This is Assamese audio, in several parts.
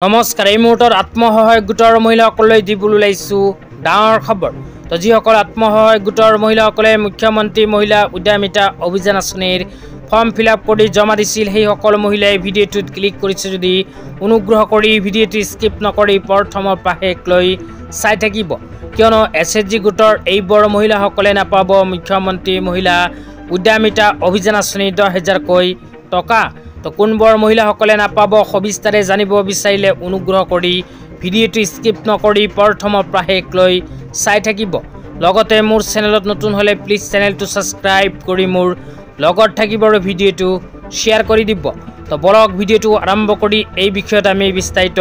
নমস্কাৰ এই মুহূৰ্তত আত্মসহায়ক গোটৰ মহিলাসকললৈ দিবলৈ ওলাইছো ডাঙৰ খবৰ। তো যিসকল আত্মসহায়ক গোটৰ মহিলাসকলে মুখ্যমন্ত্ৰী মহিলা উদ্যমিতা অভিযান আঁচনিৰ ফৰ্ম ফিলআপ কৰি জমা দিছিল সেই সকল মহিলাই ভিডিঅ'টোত ক্লিক কৰিছে যদি অনুগ্ৰহ কৰি ভিডিঅ'টো স্কিপ নকৰি প্ৰথমৰ পৰা শেষলৈ চাই থাকিব, কিয়নো এছএইচজি গোটৰ এইবোৰ মহিলাসকলে নাপাব মুখ্যমন্ত্ৰী মহিলা উদ্যমিতা অভিযান আঁচনিৰ 10,000কৈ টকা। তো কোনবোৰ মহিলাসকলে নাপাব সবিস্তাৰে জানিব বিচাৰিলে অনুগ্ৰহ কৰি ভিডিঅ'টো স্কিপ নকৰি প্ৰথমৰ পৰা শেষলৈ চাই থাকিব। লগতে মোৰ চেনেলত নতুন হ'লে প্লিজ চেনেলটো ছাবস্ক্ৰাইব কৰি মোৰ লগত থাকিব আৰু ভিডিঅ'টো শ্বেয়াৰ কৰি দিব। তো বলক ভিডিঅ'টো আৰম্ভ কৰি এই বিষয়ত আমি বিস্তাৰিত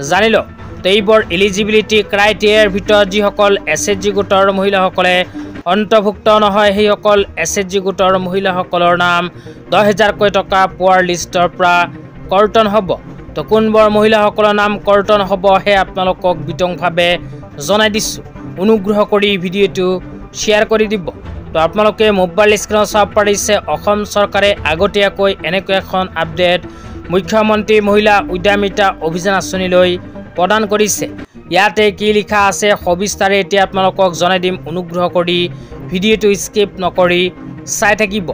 জানি লওঁ। তো এইবোৰ এলিজিবিলিটি ক্ৰাইটেৰিয়াৰ ভিতৰত যিসকল এছএইচজি গোটৰ মহিলাসকলে অন্তৰ্ভুক্ত নহয় সেইসকল এছএইচজি গোটৰ মহিলাসকলৰ নাম 10,000কৈ টকা পোৱাৰ লিষ্টৰ পৰা কৰ্তন হ'ব। তো কোনবোৰ মহিলাসকলৰ নাম কৰ্তন হ'ব সেই আপোনালোকক বিতংভাৱে জনাই দিছোঁ, অনুগ্ৰহ কৰি ভিডিঅ'টো শ্বেয়াৰ কৰি দিব। তো আপোনালোকে মোবাইল স্ক্ৰীনত চাব পাৰিছে অসম চৰকাৰে আগতীয়াকৈ এনেকৈ এখন আপডেট মুখ্যমন্ত্ৰী মহিলা উদ্যমিতা অভিযান আঁচনিলৈ প্ৰদান কৰিছে। ইয়াতে কি লিখা আছে সবিস্তাৰে এতিয়া আপোনালোকক জনাই দিম, অনুগ্ৰহ কৰি ভিডিঅ'টো স্কিপ নকৰি চাই থাকিব।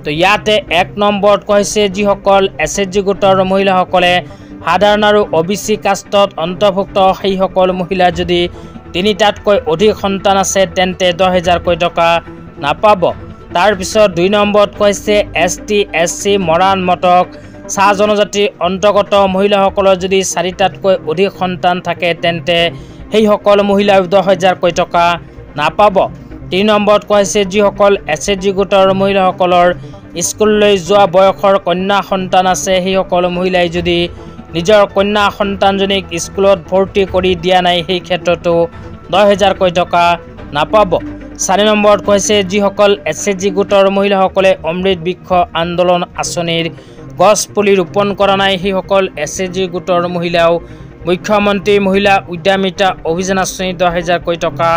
তো ইয়াতে 1 নম্বৰত কৈছে যিসকল এছএইচজি গোটৰ মহিলাসকলে সাধাৰণ আৰু অবিচি কাষ্টত অন্তৰ্ভুক্ত সেইসকল মহিলাৰ যদি 3টাতকৈ অধিক সন্তান আছে তেন্তে 10,000কৈ টকা নাপাব। তাৰপিছত 2 নম্বৰত কৈছে ST SC মৰাণ মটক চাহ জনজাতিৰ অন্তৰ্গত মহিলাসকলৰ যদি 4টাতকৈ অধিক সন্তান থাকে তেন্তে সেইসকল মহিলাই 10,000কৈ টকা নাপাব। 3 নম্বৰত কৈছে যিসকল এছএইচজি গোটৰ মহিলাসকলৰ স্কুললৈ যোৱা বয়সৰ কন্যা সন্তান আছে সেইসকল মহিলাই যদি নিজৰ কন্যা সন্তানজনীক স্কুলত ভৰ্তি কৰি দিয়া নাই সেই ক্ষেত্ৰতো 10,000কৈ টকা নাপাব। 4 নম্বৰত কৈছে যিসকল এছএইচজি গোটৰ মহিলাসকলে অমৃত বৃক্ষ আন্দোলন আঁচনিৰ গছ পুলি ৰোপণ কৰা নাই সেইসকল এছএইচজি গোটৰ মহিলাও মুখ্যমন্ত্ৰী মহিলা উদ্যমিতা অভিযান আঁচনিৰ 10,000কৈ টকা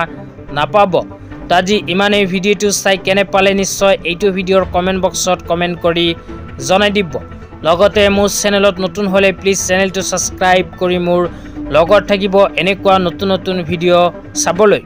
নাপাব। তো আজি ইমানেই, ভিডিঅ'টো চাই কেনে পালে নিশ্চয় এইটো ভিডিঅ'ৰ কমেণ্ট বক্সত কমেণ্ট কৰি জনাই দিব। লগতে মোৰ চেনেলত নতুন হ'লে প্লিজ চেনেলটো ছাবস্ক্ৰাইব কৰি মোৰ লগত থাকিব এনেকুৱা নতুন নতুন ভিডিঅ' চাবলৈ।